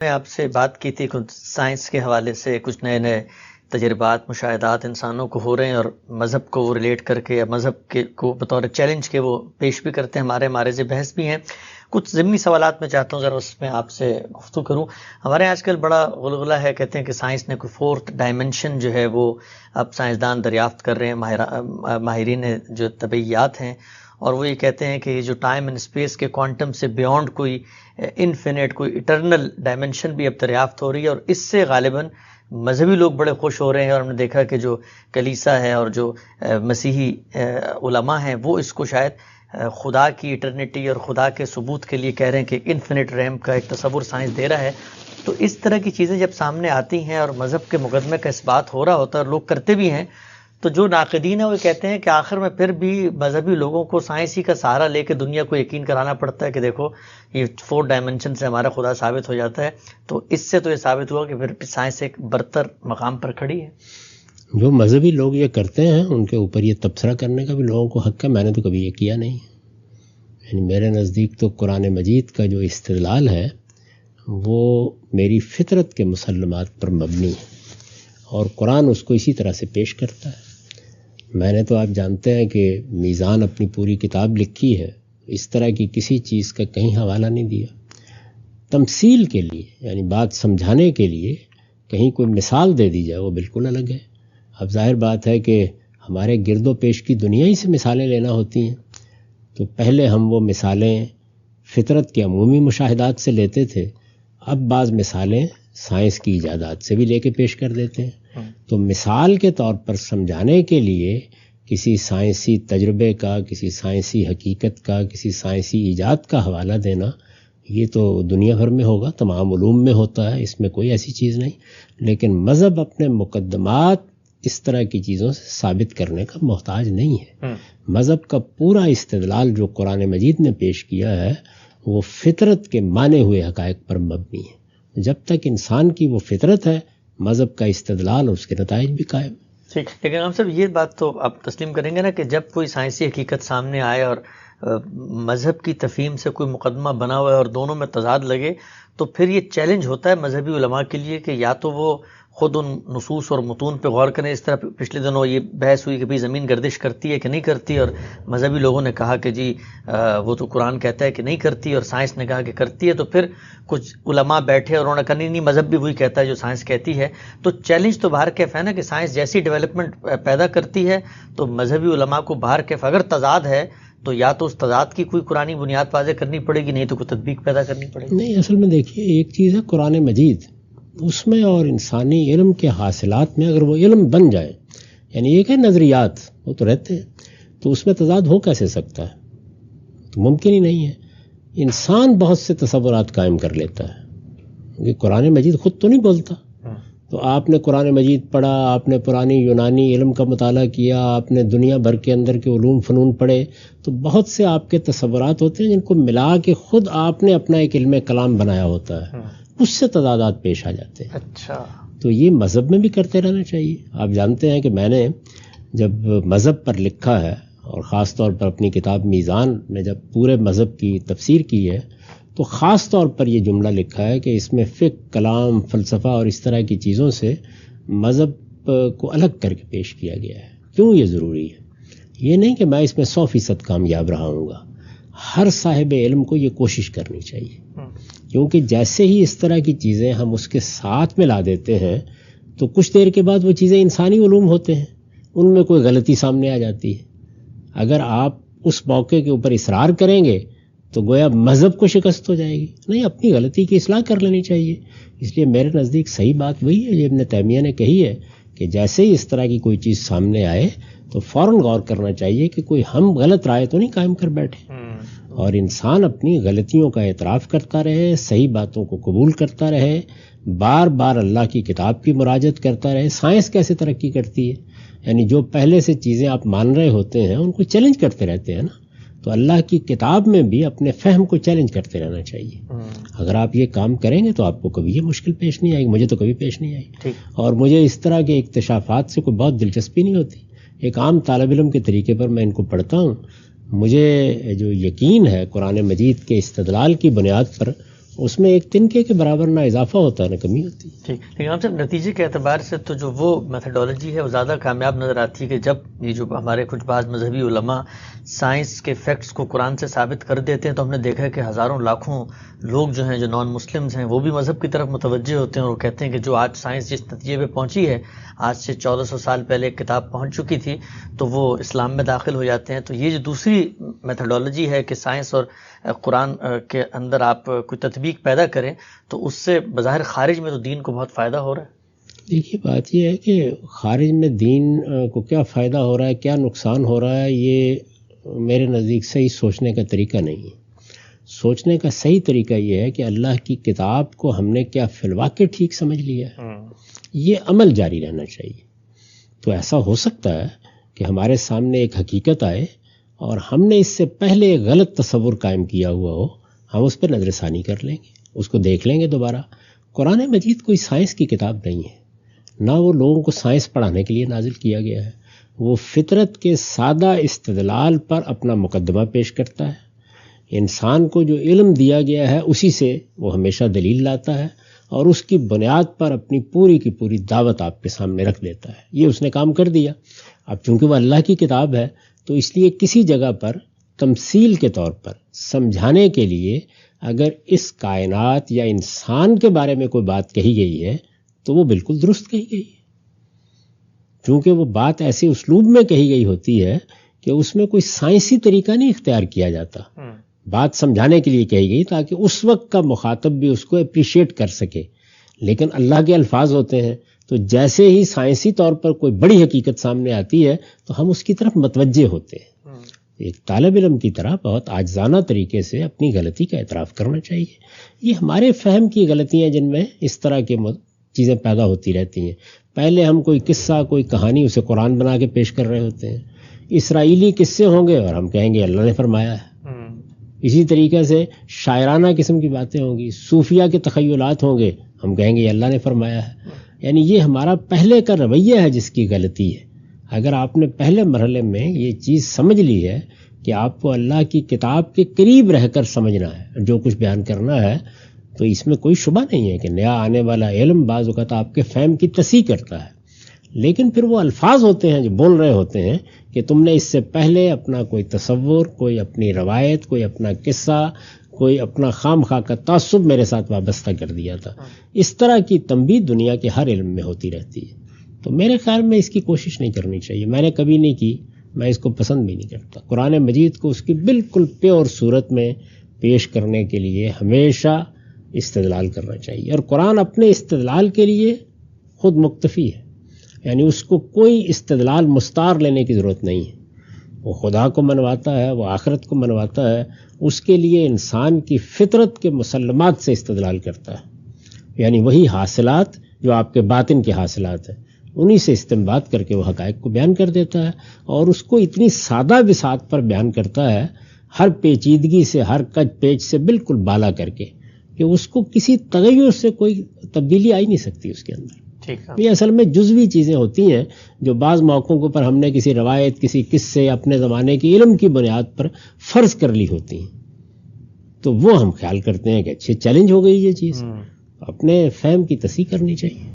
میں آپ سے بات کی تھی کچھ سائنس کے حوالے سے، کچھ نئے نئے تجربات مشاہدات انسانوں کو ہو رہے ہیں اور مذہب کو وہ ریلیٹ کر کے یا مذہب کے کو بطور چیلنج کے وہ پیش بھی کرتے ہیں، ہمارے معرض بحث بھی ہیں۔ کچھ ضمنی سوالات میں چاہتا ہوں ذرا اس میں آپ سے گفتگو کروں۔ ہمارے آج کل بڑا غلغلہ ہے، کہتے ہیں کہ سائنس نے کوئی فورتھ ڈائمنشن جو ہے وہ اب سائنسدان دریافت کر رہے ہیں، ماہرین جو طبعیات ہیں، اور وہ یہ کہتے ہیں کہ جو ٹائم اینڈ اسپیس کے کوانٹم سے بیونڈ کوئی انفینٹ، کوئی ایٹرنل ڈائمنشن بھی اب دریافت ہو رہی ہے، اور اس سے غالباً مذہبی لوگ بڑے خوش ہو رہے ہیں۔ اور ہم نے دیکھا کہ جو کلیسا ہے اور جو مسیحی علماء ہیں وہ اس کو شاید خدا کی ایٹرنیٹی اور خدا کے ثبوت کے لیے کہہ رہے ہیں کہ انفینٹ ریم کا ایک تصور سائنس دے رہا ہے۔ تو اس طرح کی چیزیں جب سامنے آتی ہیں اور مذہب کے مقدمے کا اس بات ہو رہا ہوتا ہے اور لوگ کرتے بھی ہیں، تو جو ناقدین ہیں وہ کہتے ہیں کہ آخر میں پھر بھی مذہبی لوگوں کو سائنسی کا سہارا لے کے دنیا کو یقین کرانا پڑتا ہے کہ دیکھو یہ 4 ڈائمنشن سے ہمارا خدا ثابت ہو جاتا ہے۔ تو اس سے تو یہ ثابت ہوا کہ پھر سائنس ایک برتر مقام پر کھڑی ہے۔ جو مذہبی لوگ یہ کرتے ہیں ان کے اوپر یہ تبصرہ کرنے کا بھی لوگوں کو حق ہے، میں نے تو کبھی یہ کیا نہیں۔ یعنی میرے نزدیک تو قرآن مجید کا جو استدلال ہے وہ میری فطرت کے مسلمات پر مبنی ہے، اور قرآن اس کو اسی طرح سے پیش کرتا ہے۔ میں نے تو آپ جانتے ہیں کہ میزان اپنی پوری کتاب لکھی ہے، اس طرح کی کسی چیز کا کہیں حوالہ نہیں دیا۔ تمثیل کے لیے یعنی بات سمجھانے کے لیے کہیں کوئی مثال دے دی جائے وہ بالکل الگ ہے۔ اب ظاہر بات ہے کہ ہمارے گرد و پیش کی دنیا ہی سے مثالیں لینا ہوتی ہیں، تو پہلے ہم وہ مثالیں فطرت کے عمومی مشاہدات سے لیتے تھے، اب بعض مثالیں سائنس کی ایجادات سے بھی لے کے پیش کر دیتے ہیں۔ تو مثال کے طور پر سمجھانے کے لیے کسی سائنسی تجربے کا، کسی سائنسی حقیقت کا، کسی سائنسی ایجاد کا حوالہ دینا، یہ تو دنیا بھر میں ہوگا، تمام علوم میں ہوتا ہے، اس میں کوئی ایسی چیز نہیں۔ لیکن مذہب اپنے مقدمات اس طرح کی چیزوں سے ثابت کرنے کا محتاج نہیں ہے۔ مذہب کا پورا استدلال جو قرآن مجید نے پیش کیا ہے وہ فطرت کے مانے ہوئے حقائق پر مبنی ہے۔ جب تک انسان کی وہ فطرت ہے، مذہب کا استدلال اور اس کے نتائج بھی قائم۔ ٹھیک، لیکن ہم صاحب یہ بات تو آپ تسلیم کریں گے نا کہ جب کوئی سائنسی حقیقت سامنے آئے اور مذہب کی تفہیم سے کوئی مقدمہ بنا ہوا ہے اور دونوں میں تضاد لگے، تو پھر یہ چیلنج ہوتا ہے مذہبی علماء کے لیے کہ یا تو وہ خود ان نصوص اور متون پہ غور کریں۔ اس طرح پچھلے دنوں یہ بحث ہوئی کہ بھئی زمین گردش کرتی ہے کہ نہیں کرتی، اور مذہبی لوگوں نے کہا کہ جی وہ تو قرآن کہتا ہے کہ نہیں کرتی، اور سائنس نے کہا کہ کرتی ہے۔ تو پھر کچھ علماء بیٹھے اور انہوں نے کہا نہیں مذہب بھی وہی کہتا ہے جو سائنس کہتی ہے۔ تو چیلنج تو باہر کیف ہے نا کہ سائنس جیسی ڈیولپمنٹ پیدا کرتی ہے تو مذہبی علماء کو باہر کیف اگر تضاد ہے تو یا تو اس تضاد کی کوئی قرآنی بنیاد واضح کرنی پڑے گی، نہیں تو کوئی تطبیق پیدا کرنی پڑے گی۔ نہیں، اصل میں دیکھیے ایک چیز ہے قرآن مجید، اس میں اور انسانی علم کے حاصلات میں اگر وہ علم بن جائے، یعنی ایک ہے نظریات وہ تو رہتے ہیں، تو اس میں تضاد ہو کیسے سکتا ہے؟ تو ممکن ہی نہیں ہے۔ انسان بہت سے تصورات قائم کر لیتا ہے، کیونکہ قرآن مجید خود تو نہیں بولتا۔ تو آپ نے قرآن مجید پڑھا، آپ نے پرانی یونانی علم کا مطالعہ کیا، آپ نے دنیا بھر کے اندر کے علوم فنون پڑھے، تو بہت سے آپ کے تصورات ہوتے ہیں جن کو ملا کے خود آپ نے اپنا ایک علم کلام بنایا ہوتا ہے، اس سے تضادات پیش آ جاتے ہیں۔ اچھا، تو یہ مذہب میں بھی کرتے رہنا چاہیے۔ آپ جانتے ہیں کہ میں نے جب مذہب پر لکھا ہے اور خاص طور پر اپنی کتاب میزان میں جب پورے مذہب کی تفسیر کی ہے تو خاص طور پر یہ جملہ لکھا ہے کہ اس میں فقہ، کلام، فلسفہ اور اس طرح کی چیزوں سے مذہب کو الگ کر کے پیش کیا گیا ہے۔ کیوں یہ ضروری ہے؟ یہ نہیں کہ میں اس میں 100% کامیاب رہا ہوں گا، ہر صاحب علم کو یہ کوشش کرنی چاہیے، کیونکہ جیسے ہی اس طرح کی چیزیں ہم اس کے ساتھ ملا دیتے ہیں تو کچھ دیر کے بعد وہ چیزیں انسانی علوم ہوتے ہیں، ان میں کوئی غلطی سامنے آ جاتی ہے۔ اگر آپ اس موقع کے اوپر اصرار کریں گے تو گویا مذہب کو شکست ہو جائے گی۔ نہیں، اپنی غلطی کی اصلاح کر لینی چاہیے۔ اس لیے میرے نزدیک صحیح بات وہی ہے جو ابن تیمیہ نے کہی ہے کہ جیسے ہی اس طرح کی کوئی چیز سامنے آئے تو فوراً غور کرنا چاہیے کہ کوئی ہم غلط رائے تو نہیں قائم کر بیٹھے، اور انسان اپنی غلطیوں کا اعتراف کرتا رہے، صحیح باتوں کو قبول کرتا رہے، بار بار اللہ کی کتاب کی مراجعت کرتا رہے۔ سائنس کیسے ترقی کرتی ہے؟ یعنی جو پہلے سے چیزیں آپ مان رہے ہوتے ہیں ان کو چیلنج کرتے رہتے ہیں نا، تو اللہ کی کتاب میں بھی اپنے فہم کو چیلنج کرتے رہنا چاہیے۔ اگر آپ یہ کام کریں گے تو آپ کو کبھی یہ مشکل پیش نہیں آئے گی، مجھے تو کبھی پیش نہیں آئی، اور مجھے اس طرح کے اکتشافات سے کوئی بہت دلچسپی نہیں ہوتی۔ ایک عام طالب علم کے طریقے پر میں ان کو پڑھتا ہوں، مجھے جو یقین ہے قرآن مجید کے استدلال کی بنیاد پر اس میں ایک تنکے کے برابر نہ اضافہ ہوتا ہے نہ کمی ہوتی ہے. ٹھیک، لیکن آپ صاحب نتیجے کے اعتبار سے تو جو وہ میتھڈولوجی ہے وہ زیادہ کامیاب نظر آتی ہے کہ جب یہ جو ہمارے کچھ بعض مذہبی علماء سائنس کے فیکٹس کو قرآن سے ثابت کر دیتے ہیں تو ہم نے دیکھا ہے کہ ہزاروں لاکھوں لوگ جو ہیں جو نان مسلمز ہیں وہ بھی مذہب کی طرف متوجہ ہوتے ہیں اور وہ کہتے ہیں کہ جو آج سائنس جس نتیجے پہ پہنچی ہے آج سے 1400 سال پہلے ایک کتاب پہنچ چکی تھی تو وہ اسلام میں داخل ہو جاتے ہیں. تو یہ جو دوسری میتھڈولوجی ہے کہ سائنس اور قرآن کے اندر آپ کوئی تطبیق پیدا کریں تو اس سے بظاہر خارج میں تو دین کو بہت فائدہ ہو رہا ہے. دیکھیے بات یہ ہے کہ خارج میں دین کو کیا فائدہ ہو رہا ہے کیا نقصان ہو رہا ہے یہ میرے نزدیک صحیح سوچنے کا طریقہ نہیں ہے. سوچنے کا صحیح طریقہ یہ ہے کہ اللہ کی کتاب کو ہم نے کیا فی الواقع ٹھیک سمجھ لیا ہے, یہ عمل جاری رہنا چاہیے. تو ایسا ہو سکتا ہے کہ ہمارے سامنے ایک حقیقت آئے اور ہم نے اس سے پہلے ایک غلط تصور قائم کیا ہوا ہو, ہم اس پہ نظر ثانی کر لیں گے, اس کو دیکھ لیں گے دوبارہ. قرآن مجید کوئی سائنس کی کتاب نہیں ہے, نہ وہ لوگوں کو سائنس پڑھانے کے لیے نازل کیا گیا ہے. وہ فطرت کے سادہ استدلال پر اپنا مقدمہ پیش کرتا ہے. انسان کو جو علم دیا گیا ہے اسی سے وہ ہمیشہ دلیل لاتا ہے اور اس کی بنیاد پر اپنی پوری کی پوری دعوت آپ کے سامنے رکھ دیتا ہے. یہ اس نے کام کر دیا. اب چونکہ وہ اللہ کی کتاب ہے تو اس لیے کسی جگہ پر تمثیل کے طور پر سمجھانے کے لیے اگر اس کائنات یا انسان کے بارے میں کوئی بات کہی گئی ہے تو وہ بالکل درست کہی گئی ہے. چونکہ وہ بات ایسے اسلوب میں کہی گئی ہوتی ہے کہ اس میں کوئی سائنسی طریقہ نہیں اختیار کیا جاتا. بات سمجھانے کے لیے کہی گئی تاکہ اس وقت کا مخاطب بھی اس کو اپریشیٹ کر سکے. لیکن اللہ کے الفاظ ہوتے ہیں تو جیسے ہی سائنسی طور پر کوئی بڑی حقیقت سامنے آتی ہے تو ہم اس کی طرف متوجہ ہوتے ہیں. ایک طالب علم کی طرح بہت عاجزانہ طریقے سے اپنی غلطی کا اعتراف کرنا چاہیے. یہ ہمارے فہم کی غلطیاں جن میں اس طرح کی چیزیں پیدا ہوتی رہتی ہیں. پہلے ہم کوئی قصہ کوئی کہانی اسے قرآن بنا کے پیش کر رہے ہوتے ہیں. اسرائیلی قصے ہوں گے اور ہم کہیں گے اللہ نے فرمایا ہے. اسی طریقے سے شاعرانہ قسم کی باتیں ہوں گی, صوفیہ کے تخیلات ہوں گے, ہم کہیں گے اللہ نے فرمایا ہے. یعنی یہ ہمارا پہلے کا رویہ ہے جس کی غلطی ہے. اگر آپ نے پہلے مرحلے میں یہ چیز سمجھ لی ہے کہ آپ کو اللہ کی کتاب کے قریب رہ کر سمجھنا ہے جو کچھ بیان کرنا ہے, تو اس میں کوئی شبہ نہیں ہے کہ نیا آنے والا علم بعض اوقات آپ کے فہم کی تصحیح کرتا ہے. لیکن پھر وہ الفاظ ہوتے ہیں جو بول رہے ہوتے ہیں کہ تم نے اس سے پہلے اپنا کوئی تصور, کوئی اپنی روایت, کوئی اپنا قصہ, کوئی اپنا خام خواہ کا تعصب میرے ساتھ وابستہ کر دیا تھا. اس طرح کی تنبیہ دنیا کے ہر علم میں ہوتی رہتی ہے. تو میرے خیال میں اس کی کوشش نہیں کرنی چاہیے. میں نے کبھی نہیں کی, میں اس کو پسند بھی نہیں کرتا. قرآن مجید کو اس کی بالکل پیور صورت میں پیش کرنے کے لیے ہمیشہ استدلال کرنا چاہیے. اور قرآن اپنے استدلال کے لیے خود مکتفی ہے. یعنی اس کو کوئی استدلال مستعار لینے کی ضرورت نہیں ہے. وہ خدا کو منواتا ہے, وہ آخرت کو منواتا ہے. اس کے لیے انسان کی فطرت کے مسلمات سے استدلال کرتا ہے. یعنی وہی حاصلات جو آپ کے باطن کے حاصلات ہیں انہی سے استنباط کر کے وہ حقائق کو بیان کر دیتا ہے. اور اس کو اتنی سادہ بساط پر بیان کرتا ہے, ہر پیچیدگی سے, ہر کج پیچ سے بالکل بالا کر کے, کہ اس کو کسی تغیر سے کوئی تبدیلی آئی نہیں سکتی اس کے اندر. یہ اصل میں جزوی چیزیں ہوتی ہیں جو بعض موقعوں پر ہم نے کسی روایت, کسی قصے, اپنے زمانے کے علم کی بنیاد پر فرض کر لی ہوتی ہیں. تو وہ ہم خیال کرتے ہیں کہ اچھے چیلنج ہو گئی یہ چیز. اپنے فہم کی تصحیح کرنی چاہیے.